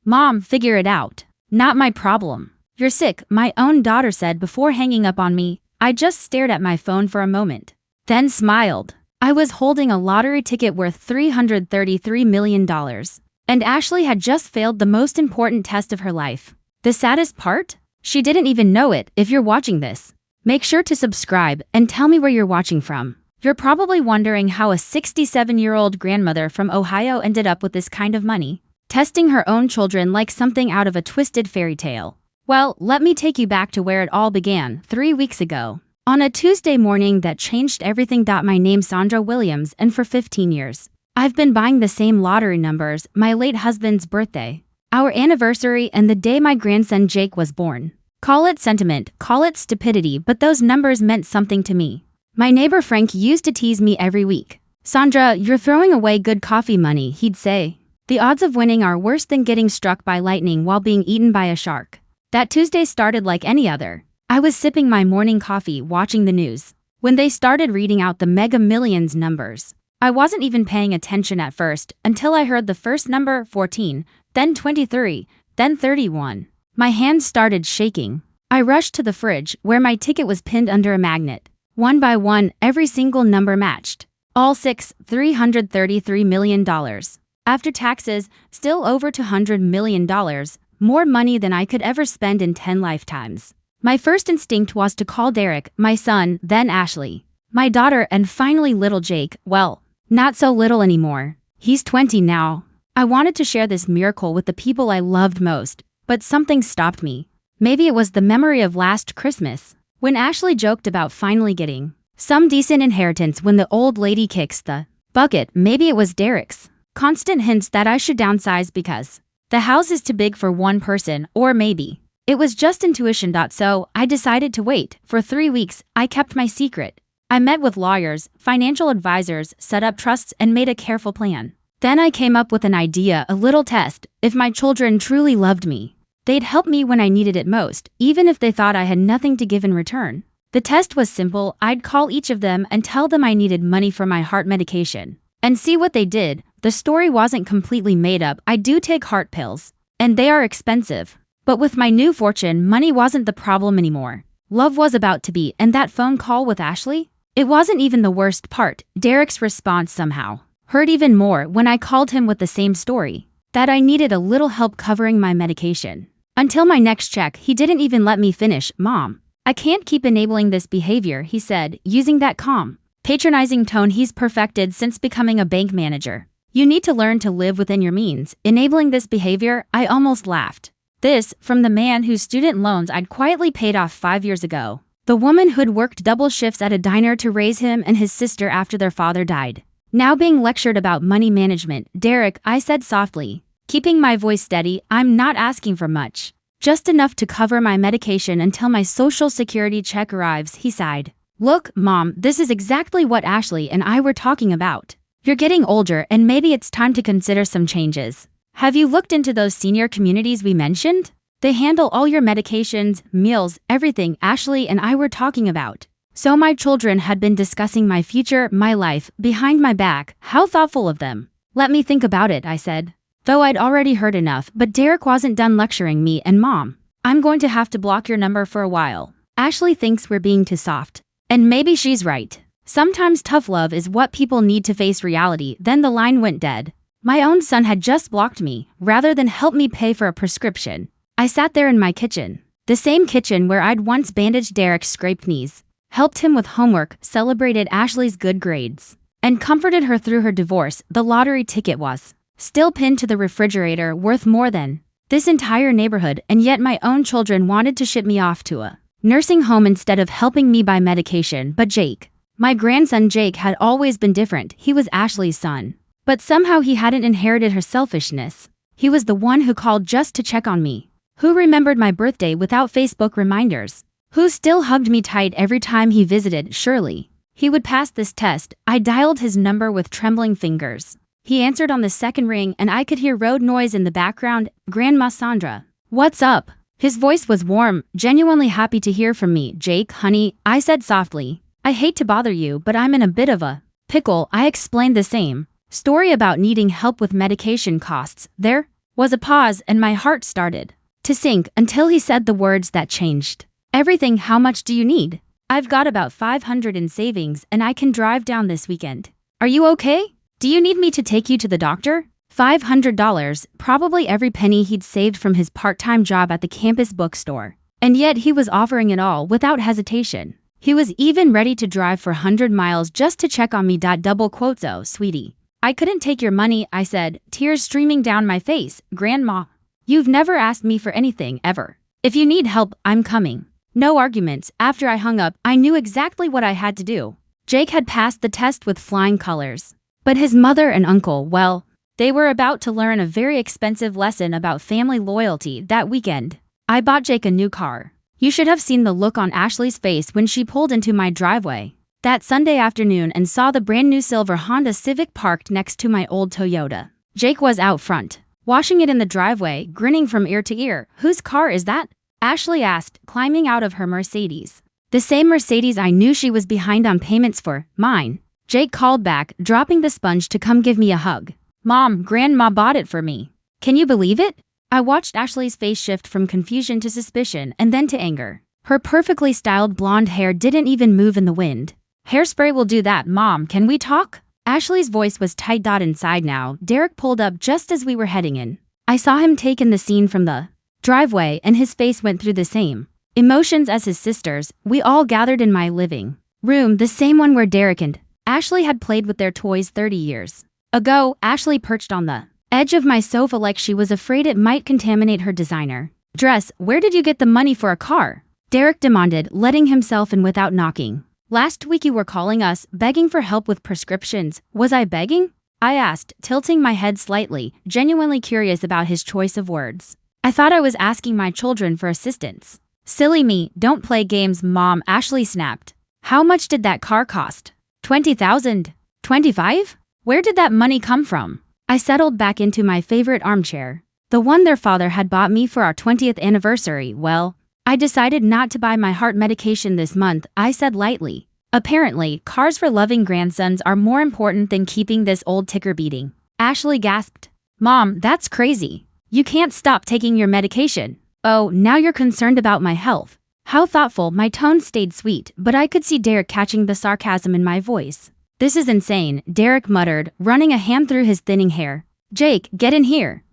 Mom, figure it out. Not my problem. You're sick, my own daughter said before hanging up on me. I just stared at my phone for a moment, then smiled. I was holding a lottery ticket worth $333 million. And Ashley had just failed the most important test of her life. The saddest part? She didn't even know it. If you're watching this, make sure to subscribe and tell me where you're watching from. You're probably wondering how a 67-year-old grandmother from Ohio ended up with this kind of money, testing her own children like something out of a twisted fairy tale. Well, let me take you back to where it all began 3 weeks ago. On a Tuesday morning that changed everything. My name's Sandra Williams, and for 15 years, I've been buying the same lottery numbers: my late husband's birthday, our anniversary, and the day my grandson Jake was born. Call it sentiment, call it stupidity, but those numbers meant something to me. My neighbor Frank used to tease me every week. Sandra, you're throwing away good coffee money, he'd say. The odds of winning are worse than getting struck by lightning while being eaten by a shark. That Tuesday started like any other. I was sipping my morning coffee, watching the news, when they started reading out the Mega Millions numbers. I wasn't even paying attention at first until I heard the first number, 14, then 23, then 31. My hands started shaking. I rushed to the fridge where my ticket was pinned under a magnet. One by one, every single number matched. All six, $333 million. After taxes, still over $200 million, more money than I could ever spend in 10 lifetimes. My first instinct was to call Derek, my son, then Ashley, my daughter, and finally little Jake. Well, not so little anymore. He's 20 now. I wanted to share this miracle with the people I loved most, but something stopped me. Maybe it was the memory of last Christmas, when Ashley joked about finally getting some decent inheritance when the old lady kicks the bucket. Maybe it was Derek's constant hints that I should downsize because the house is too big for one person, or maybe it was just intuition. So I decided to wait. For 3 weeks, I kept my secret. I met with lawyers, financial advisors, set up trusts, and made a careful plan. Then I came up with an idea, a little test. If my children truly loved me, they'd help me when I needed it most, even if they thought I had nothing to give in return. The test was simple. I'd call each of them and tell them I needed money for my heart medication, and see what they did. The story wasn't completely made up. I do take heart pills, and they are expensive. But with my new fortune, money wasn't the problem anymore. Love was about to be, and that phone call with Ashley? It wasn't even the worst part. Derek's response somehow hurt even more when I called him with the same story, that I needed a little help covering my medication. Until my next check, he didn't even let me finish. Mom, I can't keep enabling this behavior, he said, using that calm, patronizing tone he's perfected since becoming a bank manager. You need to learn to live within your means. Enabling this behavior? I almost laughed. This, from the man whose student loans I'd quietly paid off 5 years ago. The woman who'd worked double shifts at a diner to raise him and his sister after their father died. Now being lectured about money management. Derek, I said softly, keeping my voice steady, I'm not asking for much. Just enough to cover my medication until my social security check arrives, he sighed. Look, Mom, this is exactly what Ashley and I were talking about. You're getting older and maybe it's time to consider some changes. Have you looked into those senior communities we mentioned? They handle all your medications, meals, everything Ashley and I were talking about. So my children had been discussing my future, my life, behind my back. How thoughtful of them. Let me think about it, I said. Though I'd already heard enough, but Derek wasn't done lecturing me. And Mom, I'm going to have to block your number for a while. Ashley thinks we're being too soft. And maybe she's right. Sometimes tough love is what people need to face reality. Then the line went dead. My own son had just blocked me, rather than help me pay for a prescription. I sat there in my kitchen, the same kitchen where I'd once bandaged Derek's scraped knees, helped him with homework, celebrated Ashley's good grades, and comforted her through her divorce. The lottery ticket was still pinned to the refrigerator, worth more than this entire neighborhood, and yet my own children wanted to ship me off to a nursing home instead of helping me buy medication. But Jake, my grandson Jake, had always been different. He was Ashley's son. But somehow he hadn't inherited her selfishness. He was the one who called just to check on me, who remembered my birthday without Facebook reminders, who still hugged me tight every time he visited. Surely he would pass this test. I dialed his number with trembling fingers. He answered on the second ring, and I could hear road noise in the background. Grandma Sandra. What's up? His voice was warm, genuinely happy to hear from me. Jake, honey, I said softly. I hate to bother you, but I'm in a bit of a pickle. I explained the same story about needing help with medication costs. There Was a pause and my heart started to sink until he said the words that changed everything. How much do you need? I've got about 500 in savings and I can drive down this weekend. Are you okay? Do you need me to take you to the doctor? $500, probably every penny he'd saved from his part-time job at the campus bookstore. And yet he was offering it all without hesitation. He was even ready to drive for 100 miles just to check on me. Double quotes. Oh, sweetie. I couldn't take your money, I said, tears streaming down my face. Grandma, you've never asked me for anything, ever. If you need help, I'm coming. No arguments. After I hung up, I knew exactly what I had to do. Jake had passed the test with flying colors. But his mother and uncle, well, they were about to learn a very expensive lesson about family loyalty that weekend. I bought Jake a new car. You should have seen the look on Ashley's face when she pulled into my driveway that Sunday afternoon and saw the brand new silver Honda Civic parked next to my old Toyota. Jake was out front, washing it in the driveway, grinning from ear to ear. Whose car is that? Ashley asked, climbing out of her Mercedes. The same Mercedes I knew she was behind on payments for. Mine. Jake called back, dropping the sponge to come give me a hug. Mom, Grandma bought it for me. Can you believe it? I watched Ashley's face shift from confusion to suspicion and then to anger. Her perfectly styled blonde hair didn't even move in the wind. Hairspray will do that. Mom, can we talk? Ashley's voice was tight. Inside now, Derek pulled up just as we were heading in. I saw him take in the scene from the driveway and his face went through the same emotions as his sisters. We all gathered in my living room, the same one where Derek and Ashley had played with their toys 30 years ago. Ashley perched on the edge of my sofa like she was afraid it might contaminate her designer dress. Where did you get the money for a car? Derek demanded, letting himself in without knocking. Last week you were calling us, begging for help with prescriptions. Was I begging? I asked, tilting my head slightly, genuinely curious about his choice of words. I thought I was asking my children for assistance. Silly me, don't play games, Mom, Ashley snapped. How much did that car cost? $20,000? 25? Where did that money come from? I settled back into my favorite armchair, the one their father had bought me for our 20th anniversary. Well, I decided not to buy my heart medication this month, I said lightly. Apparently, cars for loving grandsons are more important than keeping this old ticker beating. Ashley gasped. Mom, that's crazy. You can't stop taking your medication. Oh, now you're concerned about my health. How thoughtful. My tone stayed sweet, but I could see Derek catching the sarcasm in my voice. This is insane, Derek muttered, running a hand through his thinning hair. Jake, get in here.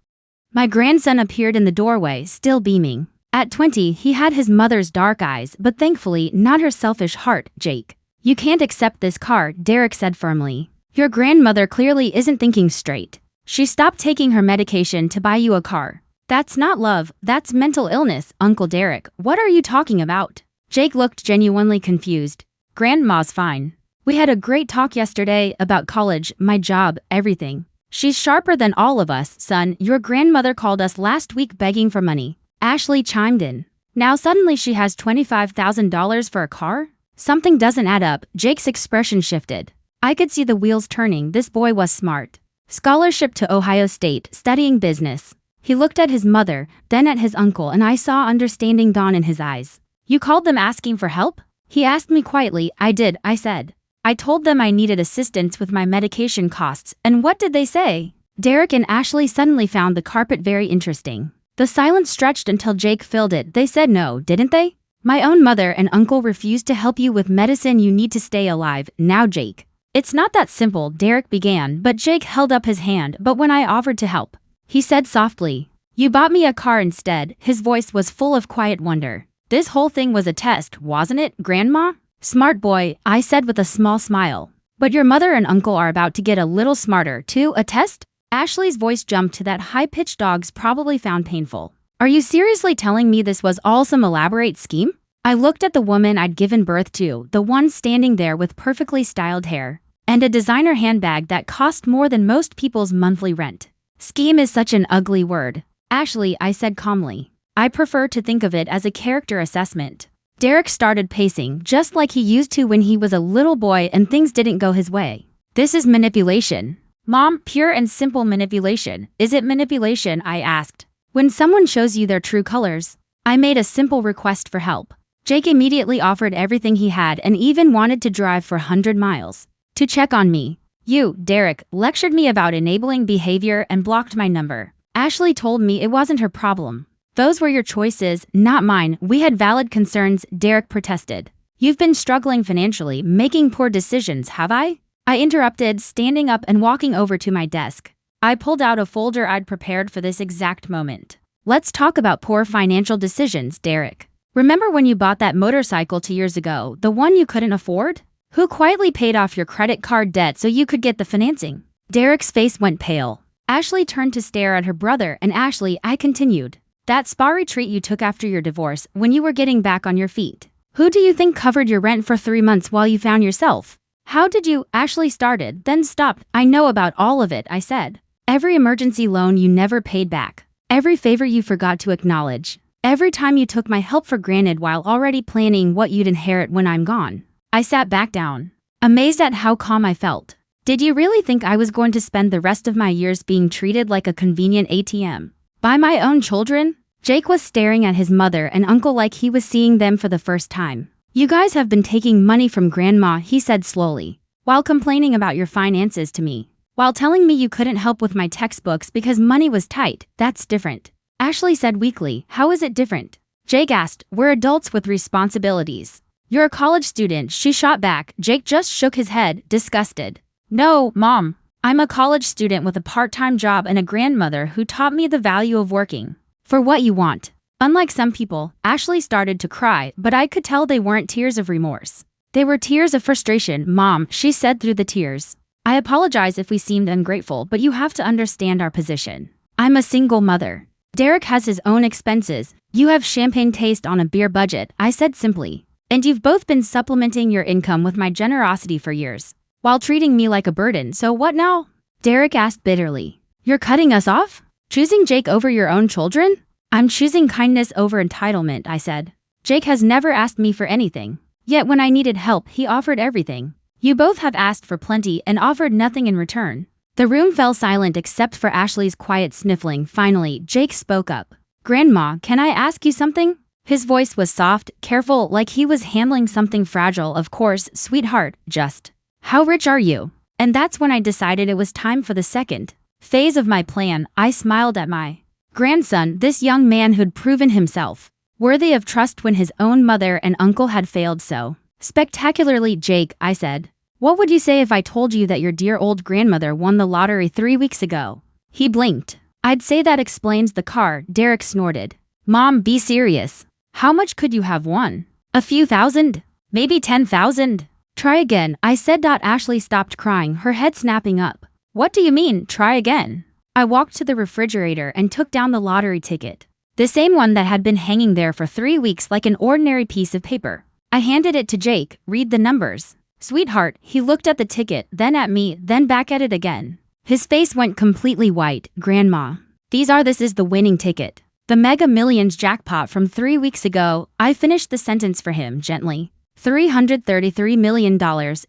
My grandson appeared in the doorway, still beaming. At 20, he had his mother's dark eyes, but thankfully not her selfish heart. Jake, you can't accept this car, Derek said firmly. Your grandmother clearly isn't thinking straight. She stopped taking her medication to buy you a car. That's not love, that's mental illness, Uncle Derek. What are you talking about? Jake looked genuinely confused. Grandma's fine. We had a great talk yesterday about college, my job, everything. She's sharper than all of us, son. Your grandmother called us last week begging for money. Ashley chimed in. Now suddenly she has $25,000 for a car? Something doesn't add up. Jake's expression shifted. I could see the wheels turning. This boy was smart. Scholarship to Ohio State, studying business. He looked at his mother, then at his uncle, and I saw understanding dawn in his eyes. You called them asking for help? He asked me quietly. I did, I said. I told them I needed assistance with my medication costs, and what did they say? Derek and Ashley suddenly found the carpet very interesting. The silence stretched until Jake filled it. They said no, didn't they? My own mother and uncle refused to help you with medicine. You need to stay alive. Now, Jake. It's not that simple, Derek began, but Jake held up his hand. But when I offered to help, he said softly, you bought me a car instead. His voice was full of quiet wonder. This whole thing was a test, wasn't it, Grandma? Smart boy, I said with a small smile. But your mother and uncle are about to get a little smarter, too. A test? Ashley's voice jumped to that high-pitched dogs probably found painful. Are you seriously telling me this was all some elaborate scheme? I looked at the woman I'd given birth to, the one standing there with perfectly styled hair, and a designer handbag that cost more than most people's monthly rent. Scheme is such an ugly word. Ashley, I said calmly. I prefer to think of it as a character assessment. Derek started pacing, just like he used to when he was a little boy and things didn't go his way. This is manipulation. Mom, pure and simple manipulation. Is it manipulation? I asked. When someone shows you their true colors. I made a simple request for help. Jake immediately offered everything he had and even wanted to drive for 100 miles to check on me. You, Derek, lectured me about enabling behavior and blocked my number. Ashley told me it wasn't her problem. Those were your choices, not mine. We had valid concerns, Derek protested. You've been struggling financially, making poor decisions, have I? I interrupted, standing up and walking over to my desk. I pulled out a folder I'd prepared for this exact moment. Let's talk about poor financial decisions, Derek. Remember when you bought that motorcycle 2 years ago, the one you couldn't afford? Who quietly paid off your credit card debt so you could get the financing? Derek's face went pale. Ashley turned to stare at her brother, and Ashley, I continued. That spa retreat you took after your divorce, when you were getting back on your feet. Who do you think covered your rent for 3 months while you found yourself? How did you? Ashley started, then stopped. I know about all of it, I said. Every emergency loan you never paid back. Every favor you forgot to acknowledge. Every time you took my help for granted while already planning what you'd inherit when I'm gone. I sat back down, amazed at how calm I felt. Did you really think I was going to spend the rest of my years being treated like a convenient ATM? By my own children? Jake was staring at his mother and uncle like he was seeing them for the first time. You guys have been taking money from Grandma, he said slowly, while complaining about your finances to me. While telling me you couldn't help with my textbooks because money was tight. That's different. Ashley said weakly, how is it different? Jake asked, we're adults with responsibilities. You're a college student, she shot back. Jake just shook his head, disgusted. No, Mom. I'm a college student with a part-time job and a grandmother who taught me the value of working for what you want. Unlike some people, Ashley started to cry, but I could tell they weren't tears of remorse. They were tears of frustration. Mom, she said through the tears. I apologize if we seemed ungrateful, but you have to understand our position. I'm a single mother. Derek has his own expenses. You have champagne taste on a beer budget, I said simply. And you've both been supplementing your income with my generosity for years, while treating me like a burden, so what now? Derek asked bitterly. You're cutting us off? Choosing Jake over your own children? I'm choosing kindness over entitlement, I said. Jake has never asked me for anything. Yet when I needed help, he offered everything. You both have asked for plenty and offered nothing in return. The room fell silent except for Ashley's quiet sniffling. Finally, Jake spoke up. Grandma, can I ask you something? His voice was soft, careful, like he was handling something fragile. Of course, sweetheart, just. How rich are you? And that's when I decided it was time for the second phase of my plan. I smiled at my grandson, this young man who'd proven himself worthy of trust when his own mother and uncle had failed so spectacularly. Jake, I said. What would you say if I told you that your dear old grandmother won the lottery 3 weeks ago? He blinked. I'd say that explains the car, Derek snorted. Mom, be serious. How much could you have won? A few thousand? Maybe 10,000? Try again, I said. Ashley stopped crying, her head snapping up. What do you mean, try again? I walked to the refrigerator and took down the lottery ticket. The same one that had been hanging there for 3 weeks like an ordinary piece of paper. I handed it to Jake. Read the numbers. Sweetheart, he looked at the ticket, then at me, then back at it again. His face went completely white. Grandma. This is the winning ticket. The Mega Millions jackpot from 3 weeks ago. I finished the sentence for him gently. $333 million.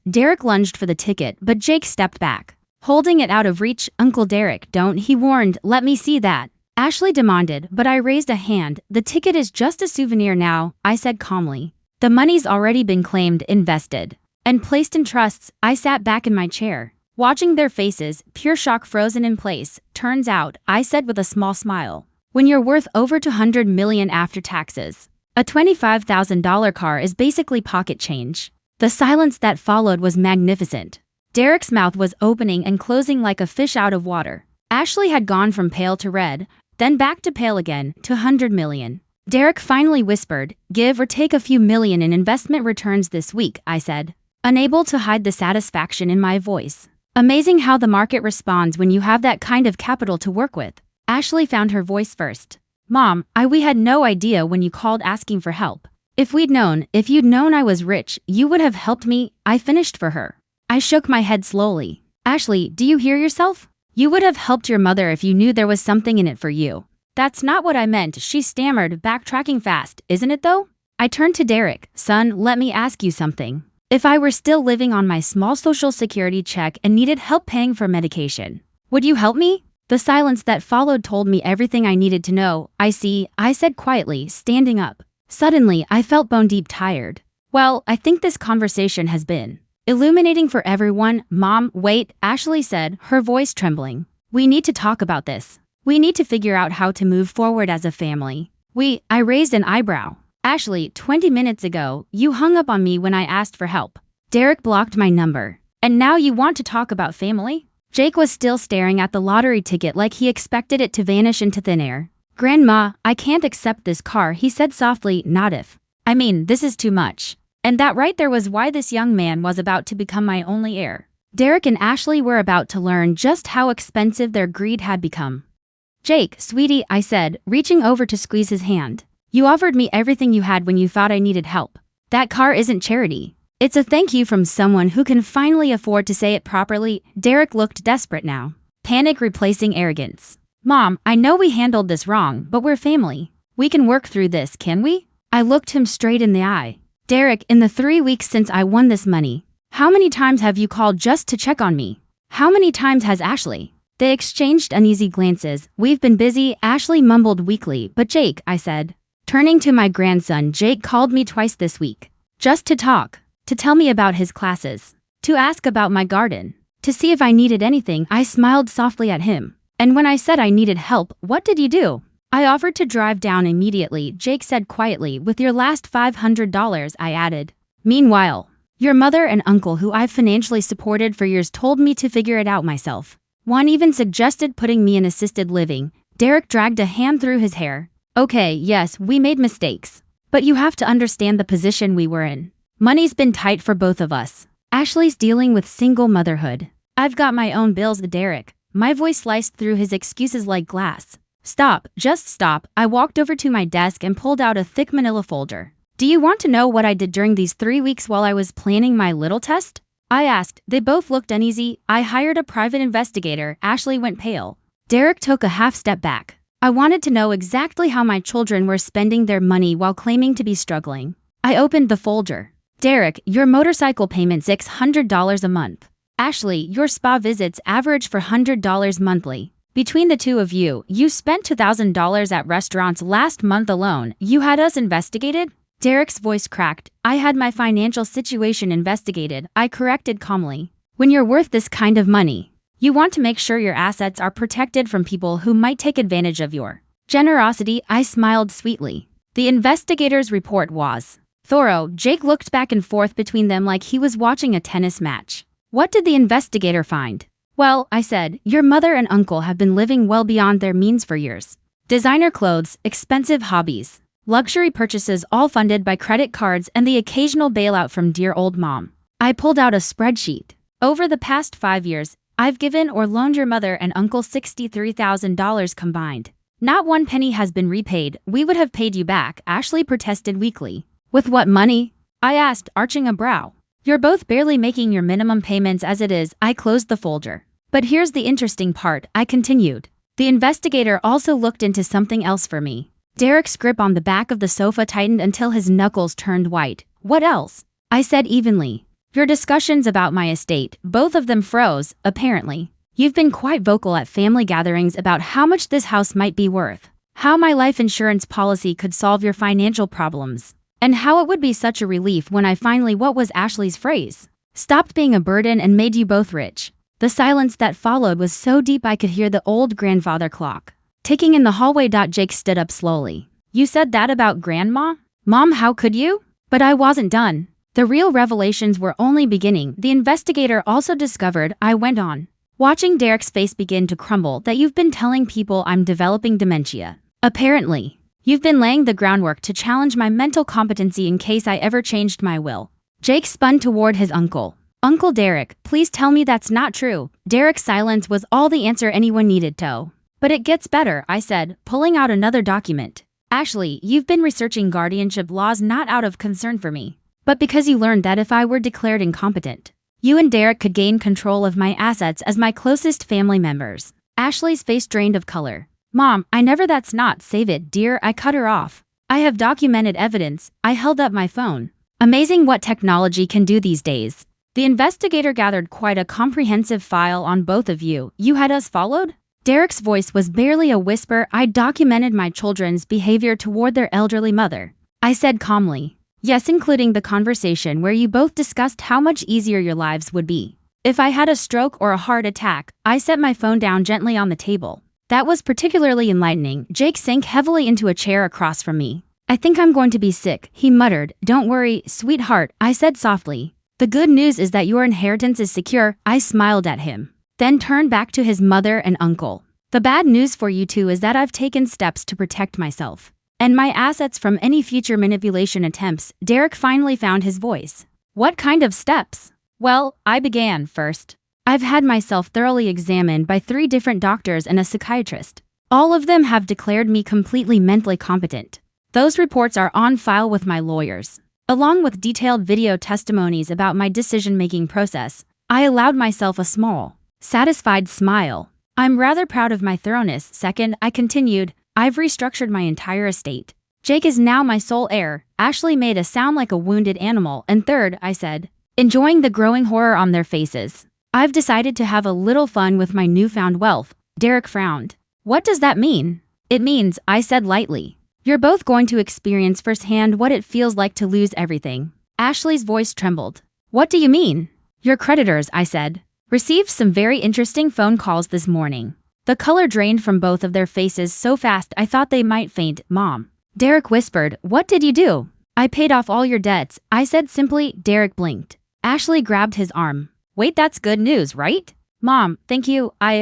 Derek lunged for the ticket, but Jake stepped back, holding it out of reach. Uncle Derek, don't, he warned. Let me see that. Ashley demanded, but I raised a hand. The ticket is just a souvenir now, I said calmly. The money's already been claimed, invested, and placed in trusts. I sat back in my chair, watching their faces, pure shock frozen in place. Turns out, I said with a small smile, when you're worth over $200 million after taxes, a $25,000 car is basically pocket change. The silence that followed was magnificent. Derek's mouth was opening and closing like a fish out of water. Ashley had gone from pale to red, then back to pale again, to $100 million. Derek finally whispered, give or take a few million in investment returns this week, I said, unable to hide the satisfaction in my voice. Amazing how the market responds when you have that kind of capital to work with. Ashley found her voice first. Mom, we had no idea when you called asking for help. If you'd known I was rich, you would have helped me. I finished for her. I shook my head slowly. Ashley, do you hear yourself? You would have helped your mother if you knew there was something in it for you. That's not what I meant, she stammered, backtracking fast. Isn't it though? I turned to Derek. Son, let me ask you something. If I were still living on my small social security check and needed help paying for medication, would you help me? The silence that followed told me everything I needed to know. I see, I said quietly, standing up. Suddenly, I felt bone deep tired. Well, I think this conversation has been illuminating for everyone. Mom, wait, Ashley said, her voice trembling. We need to talk about this. We need to figure out how to move forward as a family. I raised an eyebrow. Ashley, 20 minutes ago, you hung up on me when I asked for help. Derek blocked my number. And now you want to talk about family? Jake was still staring at the lottery ticket like he expected it to vanish into thin air. Grandma, I can't accept this car, he said softly, not if. I mean, this is too much. And that right there was why this young man was about to become my only heir. Derek and Ashley were about to learn just how expensive their greed had become. Jake, sweetie, I said, reaching over to squeeze his hand. You offered me everything you had when you thought I needed help. That car isn't charity. It's a thank you from someone who can finally afford to say it properly. Derek looked desperate now. Panic replacing arrogance. Mom, I know we handled this wrong, but we're family. We can work through this, can we? I looked him straight in the eye. Derek, in the 3 weeks since I won this money, how many times have you called just to check on me? How many times has Ashley? They exchanged uneasy glances. We've been busy, Ashley mumbled weakly. But Jake, I said. Turning to my grandson, Jake called me twice this week. Just to talk. To tell me about his classes. To ask about my garden. To see if I needed anything. I smiled softly at him. And when I said I needed help, what did you do? I offered to drive down immediately, Jake said quietly. With your last $500, I added. Meanwhile, your mother and uncle who I've financially supported for years told me to figure it out myself. One even suggested putting me in assisted living. Derek dragged a hand through his hair. Okay, yes, we made mistakes. But you have to understand the position we were in. Money's been tight for both of us. Ashley's dealing with single motherhood. I've got my own bills, Derek. My voice sliced through his excuses like glass. Stop, just stop. I walked over to my desk and pulled out a thick manila folder. Do you want to know what I did during these 3 weeks while I was planning my little test? I asked. They both looked uneasy. I hired a private investigator. Ashley went pale. Derek took a half step back. I wanted to know exactly how my children were spending their money while claiming to be struggling. I opened the folder. Derek, your motorcycle payment $600 a month. Ashley, your spa visits average for $100 monthly. Between the two of you, you spent $2,000 at restaurants last month alone. You had us investigated? Derek's voice cracked. I had my financial situation investigated, I corrected calmly. When you're worth this kind of money, you want to make sure your assets are protected from people who might take advantage of your generosity. I smiled sweetly. The investigator's report was thorough. Jake looked back and forth between them like he was watching a tennis match. What did the investigator find? Well, I said, your mother and uncle have been living well beyond their means for years. Designer clothes, expensive hobbies, luxury purchases all funded by credit cards and the occasional bailout from dear old mom. I pulled out a spreadsheet. Over the past 5 years, I've given or loaned your mother and uncle $63,000 combined. Not one penny has been repaid. We would have paid you back, Ashley protested weakly. With what money? I asked, arching a brow. You're both barely making your minimum payments as it is. I closed the folder. But here's the interesting part, I continued. The investigator also looked into something else for me. Derek's grip on the back of the sofa tightened until his knuckles turned white. What else? I said evenly. Your discussions about my estate, both of them froze, apparently. You've been quite vocal at family gatherings about how much this house might be worth, how my life insurance policy could solve your financial problems, and how it would be such a relief when I finally, what was Ashley's phrase, stopped being a burden and made you both rich. The silence that followed was so deep I could hear the old grandfather clock ticking in the hallway. Jake stood up slowly. You said that about Grandma? Mom, how could you? But I wasn't done. The real revelations were only beginning. The investigator also discovered, I went on, watching Derek's face begin to crumble, that you've been telling people I'm developing dementia. Apparently, you've been laying the groundwork to challenge my mental competency in case I ever changed my will. Jake spun toward his uncle. Uncle Derek, please tell me that's not true. Derek's silence was all the answer anyone needed to. But it gets better, I said, pulling out another document. Ashley, you've been researching guardianship laws not out of concern for me, but because you learned that if I were declared incompetent, you and Derek could gain control of my assets as my closest family members. Ashley's face drained of color. Mom, I never. That's not. Save it, dear. I cut her off. I have documented evidence. I held up my phone. Amazing what technology can do these days. The investigator gathered quite a comprehensive file on both of you. You had us followed? Derek's voice was barely a whisper. I documented my children's behavior toward their elderly mother. I said calmly. Yes, including the conversation where you both discussed how much easier your lives would be if I had a stroke or a heart attack. I set my phone down gently on the table. That was particularly enlightening. Jake sank heavily into a chair across from me. I think I'm going to be sick, he muttered. Don't worry, sweetheart, I said softly. The good news is that your inheritance is secure, I smiled at him. Then turned back to his mother and uncle. The bad news for you two is that I've taken steps to protect myself and my assets from any future manipulation attempts. Derek finally found his voice. What kind of steps? Well, I began first. I've had myself thoroughly examined by 3 different doctors and a psychiatrist. All of them have declared me completely mentally competent. Those reports are on file with my lawyers. Along with detailed video testimonies about my decision-making process, I allowed myself a small, satisfied smile. I'm rather proud of my thoroughness. Second, I continued, I've restructured my entire estate. Jake is now my sole heir. Ashley made a sound like a wounded animal. And third, I said, enjoying the growing horror on their faces, I've decided to have a little fun with my newfound wealth. Derek frowned. What does that mean? It means, I said lightly, you're both going to experience firsthand what it feels like to lose everything. Ashley's voice trembled. What do you mean? Your creditors, I said, received some very interesting phone calls this morning. The color drained from both of their faces so fast I thought they might faint. Mom. Derek whispered, what did you do? I paid off all your debts, I said simply. Derek blinked. Ashley grabbed his arm. Wait, that's good news, right? Mom, thank you. I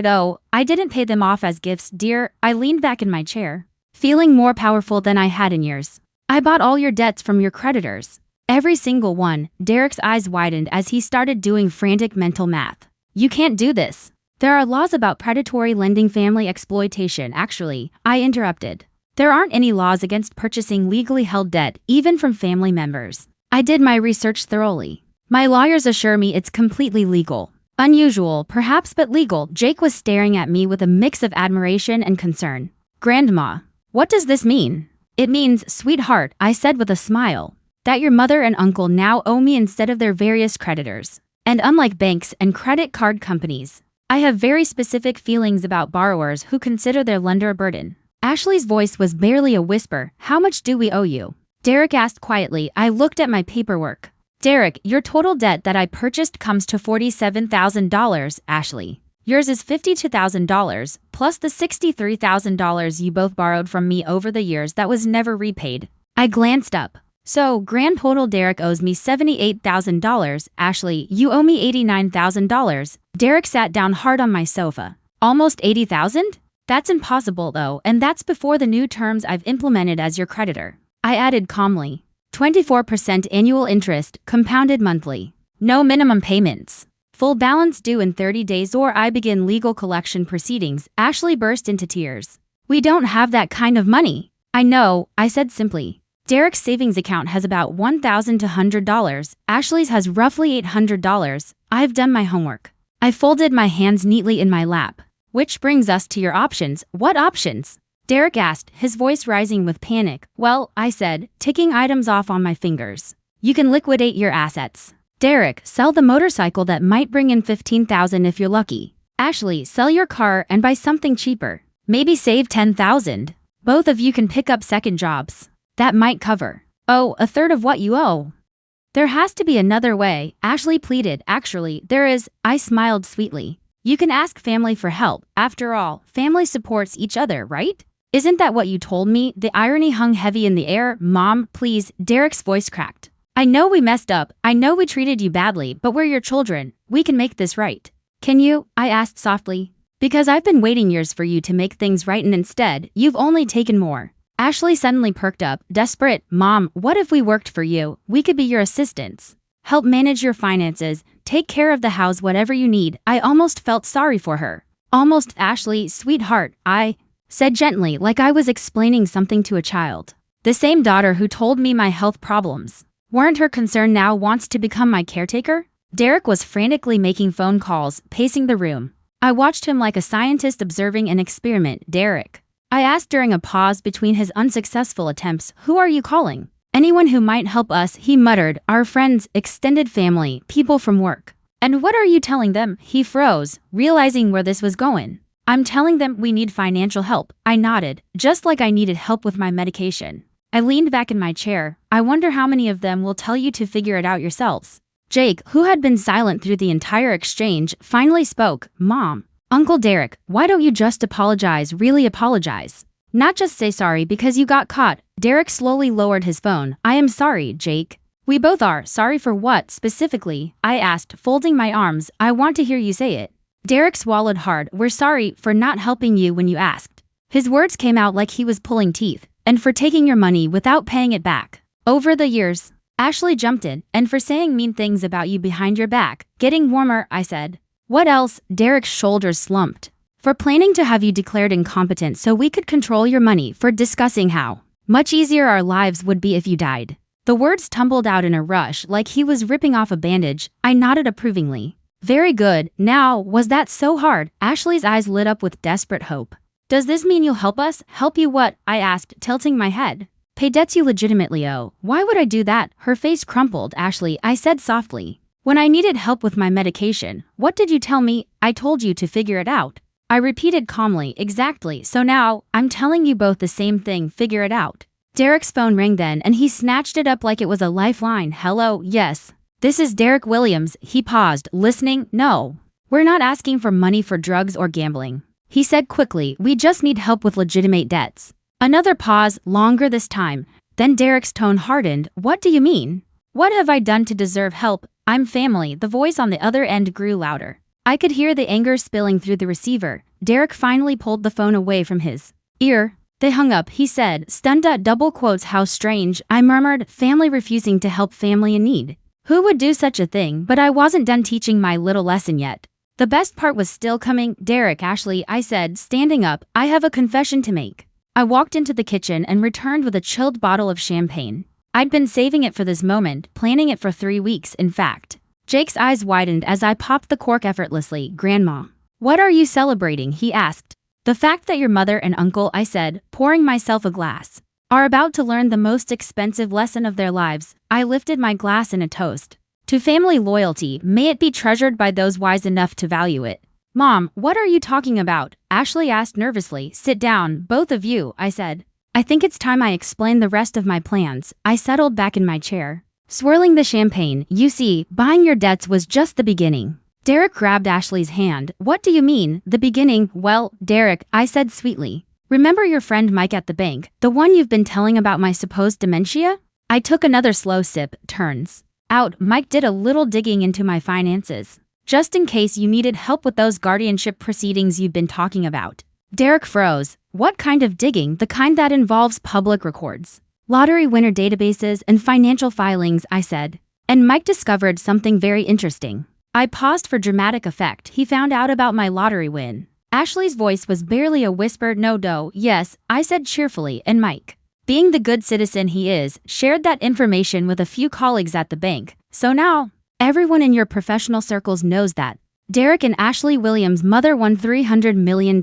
didn't pay them off as gifts, dear. I leaned back in my chair, feeling more powerful than I had in years. I bought all your debts from your creditors. Every single one. Derek's eyes widened as he started doing frantic mental math. You can't do this. There are laws about predatory lending, family exploitation. Actually, I interrupted. There aren't any laws against purchasing legally held debt, even from family members. I did my research thoroughly. My lawyers assure me it's completely legal. Unusual, perhaps, but legal. Jake was staring at me with a mix of admiration and concern. Grandma, what does this mean? It means, sweetheart, I said with a smile, that your mother and uncle now owe me instead of their various creditors. And unlike banks and credit card companies, I have very specific feelings about borrowers who consider their lender a burden. Ashley's voice was barely a whisper. How much do we owe you? Derek asked quietly. I looked at my paperwork. Derek, your total debt that I purchased comes to $47,000, Ashley. Yours is $52,000, plus the $63,000 you both borrowed from me over the years that was never repaid. I glanced up. So, grand total, Derek owes me $78,000. Ashley, you owe me $89,000. Derek sat down hard on my sofa. Almost $80,000? That's impossible though, and that's before the new terms I've implemented as your creditor. I added calmly. 24% annual interest, compounded monthly. No minimum payments. Full balance due in 30 days or I begin legal collection proceedings. Ashley burst into tears. We don't have that kind of money. I know, I said simply. Derek's savings account has about $1,200. Ashley's has roughly $800. I've done my homework. I folded my hands neatly in my lap. Which brings us to your options. What options? Derek asked, his voice rising with panic. Well, I said, ticking items off on my fingers. You can liquidate your assets. Derek, sell the motorcycle that might bring in $15,000 if you're lucky. Ashley, sell your car and buy something cheaper. Maybe save $10,000. Both of you can pick up second jobs. That might cover, a third of what you owe. There has to be another way, Ashley pleaded. Actually, there is, I smiled sweetly. You can ask family for help. After all, family supports each other, right? Isn't that what you told me? The irony hung heavy in the air. Mom, please, Derek's voice cracked. I know we messed up. I know we treated you badly, but we're your children. We can make this right. Can you? I asked softly. Because I've been waiting years for you to make things right and instead, you've only taken more. Ashley suddenly perked up, desperate. Mom, what if we worked for you? We could be your assistants. Help manage your finances, take care of the house, whatever you need. I almost felt sorry for her. Almost. Ashley, sweetheart, I said gently, like I was explaining something to a child. The same daughter who told me my health problems weren't her concern now wants to become my caretaker? Derek was frantically making phone calls, pacing the room. I watched him like a scientist observing an experiment. Derek, I asked during a pause between his unsuccessful attempts, who are you calling? Anyone who might help us, he muttered. Our friends, extended family, people from work. And what are you telling them? He froze, realizing where this was going. I'm telling them we need financial help. I nodded, just like I needed help with my medication. I leaned back in my chair. I wonder how many of them will tell you to figure it out yourselves. Jake, who had been silent through the entire exchange, finally spoke. Mom, Uncle Derek, why don't you just apologize, really apologize? Not just say sorry because you got caught. Derek slowly lowered his phone. I am sorry, Jake. We both are. Sorry for what, specifically? I asked, folding my arms. I want to hear you say it. Derek swallowed hard. We're sorry for not helping you when you asked. His words came out like he was pulling teeth. And for taking your money without paying it back. Over the years, Ashley jumped in. And for saying mean things about you behind your back. Getting warmer, I said. What else? Derek's shoulders slumped. For planning to have you declared incompetent so we could control your money, for discussing how much easier our lives would be if you died. The words tumbled out in a rush like he was ripping off a bandage. I nodded approvingly. Very good. Now, was that so hard? Ashley's eyes lit up with desperate hope. Does this mean you'll help us? Help you what? I asked, tilting my head. Pay debts you legitimately owe. Why would I do that? Her face crumpled. Ashley, I said softly. When I needed help with my medication, what did you tell me? I told you to figure it out. I repeated calmly, exactly, so now, I'm telling you both the same thing, figure it out. Derek's phone rang then and he snatched it up like it was a lifeline. Hello, yes. This is Derek Williams. He paused, listening. No. We're not asking for money for drugs or gambling. He said quickly, we just need help with legitimate debts. Another pause, longer this time. Then Derek's tone hardened. What do you mean? What have I done to deserve help? I'm family. The voice on the other end grew louder. I could hear the anger spilling through the receiver. Derek finally pulled the phone away from his ear. They hung up, he said, stunned at double quotes. How strange, I murmured, family refusing to help family in need. Who would do such a thing? But I wasn't done teaching my little lesson yet. The best part was still coming. Derek, Ashley, I said, standing up, I have a confession to make. I walked into the kitchen and returned with a chilled bottle of champagne. I'd been saving it for this moment, planning it for 3 weeks, in fact. Jake's eyes widened as I popped the cork effortlessly. Grandma. What are you celebrating? He asked. The fact that your mother and uncle, I said, pouring myself a glass, are about to learn the most expensive lesson of their lives. I lifted my glass in a toast. To family loyalty, may it be treasured by those wise enough to value it. Mom, what are you talking about? Ashley asked nervously. Sit down, both of you, I said. I think it's time I explain the rest of my plans. I settled back in my chair, swirling the champagne. You see, buying your debts was just the beginning. Derek grabbed Ashley's hand. What do you mean, the beginning? Well, Derek, I said sweetly. Remember your friend Mike at the bank, the one you've been telling about my supposed dementia? I took another slow sip. Turns out, Mike did a little digging into my finances, just in case you needed help with those guardianship proceedings you've been talking about. Derek froze. What kind of digging? The kind that involves public records, lottery winner databases, and financial filings, I said. And Mike discovered something very interesting. I paused for dramatic effect. He found out about my lottery win. Ashley's voice was barely a whisper. No, yes, I said cheerfully, and Mike, being the good citizen he is, shared that information with a few colleagues at the bank. So now, everyone in your professional circles knows that Derek and Ashley Williams' mother won $300 million,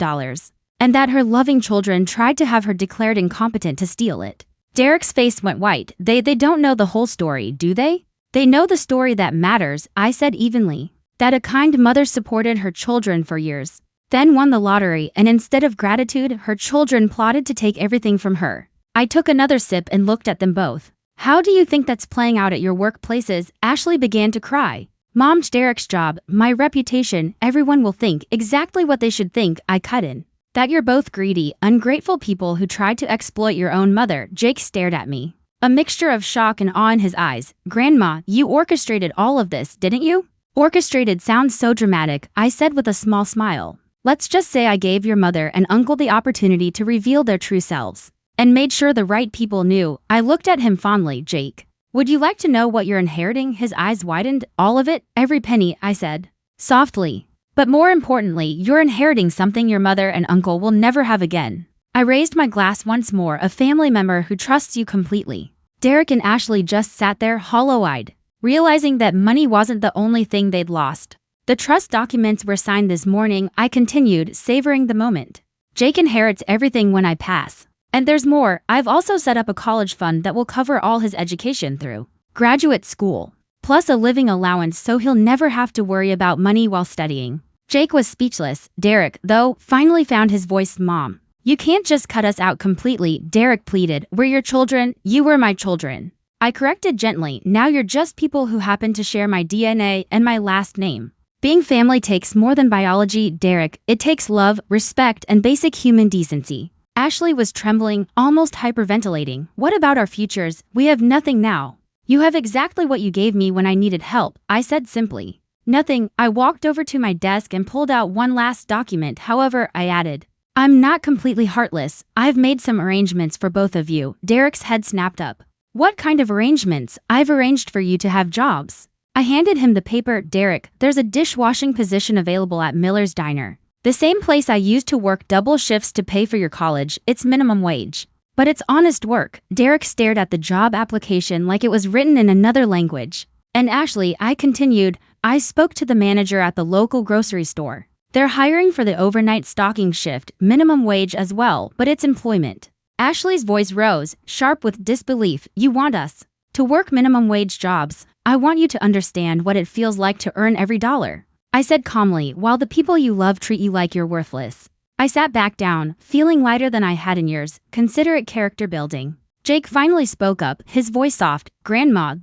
and that her loving children tried to have her declared incompetent to steal it. Derek's face went white. They don't know the whole story, do they? They know the story that matters, I said evenly. That a kind mother supported her children for years, then won the lottery, and instead of gratitude, her children plotted to take everything from her. I took another sip and looked at them both. How do you think that's playing out at your workplaces? Ashley began to cry. Mom's Derek's job, my reputation, everyone will think exactly what they should think. I cut in. That you're both greedy, ungrateful people who tried to exploit your own mother. Jake stared at me, a mixture of shock and awe in his eyes. Grandma, you orchestrated all of this, didn't you? Orchestrated sounds so dramatic, I said with a small smile. Let's just say I gave your mother and uncle the opportunity to reveal their true selves, and made sure the right people knew. I looked at him fondly. Jake, would you like to know what you're inheriting? His eyes widened. All of it, every penny, I said, softly. But more importantly, you're inheriting something your mother and uncle will never have again. I raised my glass once more. A family member who trusts you completely. Derek and Ashley just sat there hollow-eyed, realizing that money wasn't the only thing they'd lost. The trust documents were signed this morning. I continued, savoring the moment. Jake inherits everything when I pass. And there's more. I've also set up a college fund that will cover all his education through graduate school, plus a living allowance so he'll never have to worry about money while studying. Jake was speechless. Derek, though, finally found his voice. Mom, you can't just cut us out completely, Derek pleaded. We're your children. You were my children. I corrected gently. Now you're just people who happen to share my DNA and my last name. Being family takes more than biology, Derek. It takes love, respect, and basic human decency. Ashley was trembling, almost hyperventilating. What about our futures? We have nothing now. You have exactly what you gave me when I needed help, I said simply. Nothing. I walked over to my desk and pulled out one last document. However, I added, I'm not completely heartless. I've made some arrangements for both of you. Derek's head snapped up. What kind of arrangements? I've arranged for you to have jobs. I handed him the paper. Derek, there's a dishwashing position available at Miller's Diner. The same place I used to work double shifts to pay for your college. It's minimum wage. But it's honest work. Derek stared at the job application like it was written in another language. And Ashley, I continued, I spoke to the manager at the local grocery store. They're hiring for the overnight stocking shift, minimum wage as well, but it's employment. Ashley's voice rose, sharp with disbelief. You want us to work minimum wage jobs? I want you to understand what it feels like to earn every dollar. I said calmly, while the people you love treat you like you're worthless. I sat back down, feeling lighter than I had in years. Consider it character building. Jake finally spoke up, his voice soft. Grandma,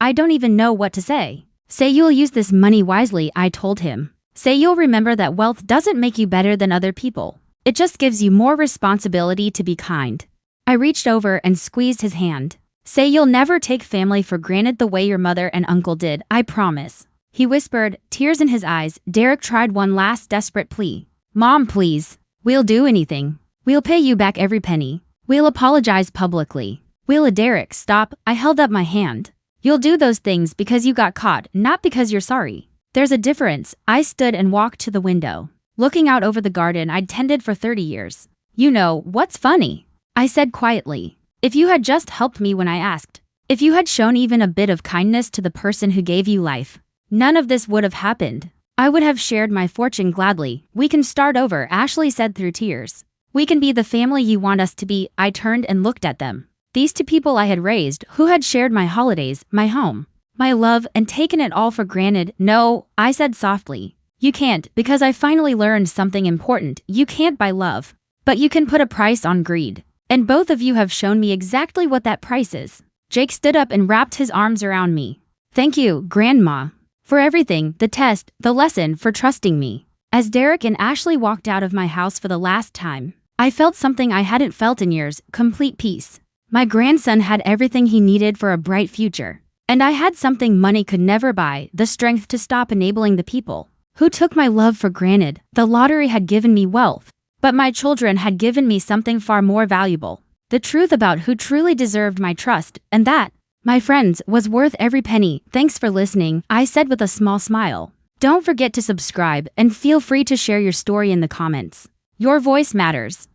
I don't even know what to say. Say you'll use this money wisely, I told him. Say you'll remember that wealth doesn't make you better than other people. It just gives you more responsibility to be kind. I reached over and squeezed his hand. Say you'll never take family for granted the way your mother and uncle did, I promise. He whispered, tears in his eyes. Derek tried one last desperate plea. Mom, please. We'll do anything. We'll pay you back every penny. We'll apologize publicly. Derek, stop. I held up my hand. You'll do those things because you got caught, not because you're sorry. There's a difference. I stood and walked to the window, looking out over the garden I'd tended for 30 years. You know, what's funny? I said quietly. If you had just helped me when I asked, if you had shown even a bit of kindness to the person who gave you life, none of this would have happened. I would have shared my fortune gladly. We can start over, Ashley said through tears. We can be the family you want us to be. I turned and looked at them. These two people I had raised, who had shared my holidays, my home, my love, and taken it all for granted. No, I said softly. You can't, because I finally learned something important. You can't buy love. But you can put a price on greed. And both of you have shown me exactly what that price is. Jake stood up and wrapped his arms around me. Thank you, Grandma, for everything, the test, the lesson, for trusting me. As Derek and Ashley walked out of my house for the last time, I felt something I hadn't felt in years, complete peace. My grandson had everything he needed for a bright future. And I had something money could never buy, the strength to stop enabling the people who took my love for granted. The lottery had given me wealth, but my children had given me something far more valuable. The truth about who truly deserved my trust, and that, my friends, was worth every penny. Thanks for listening, I said with a small smile. Don't forget to subscribe and feel free to share your story in the comments. Your voice matters.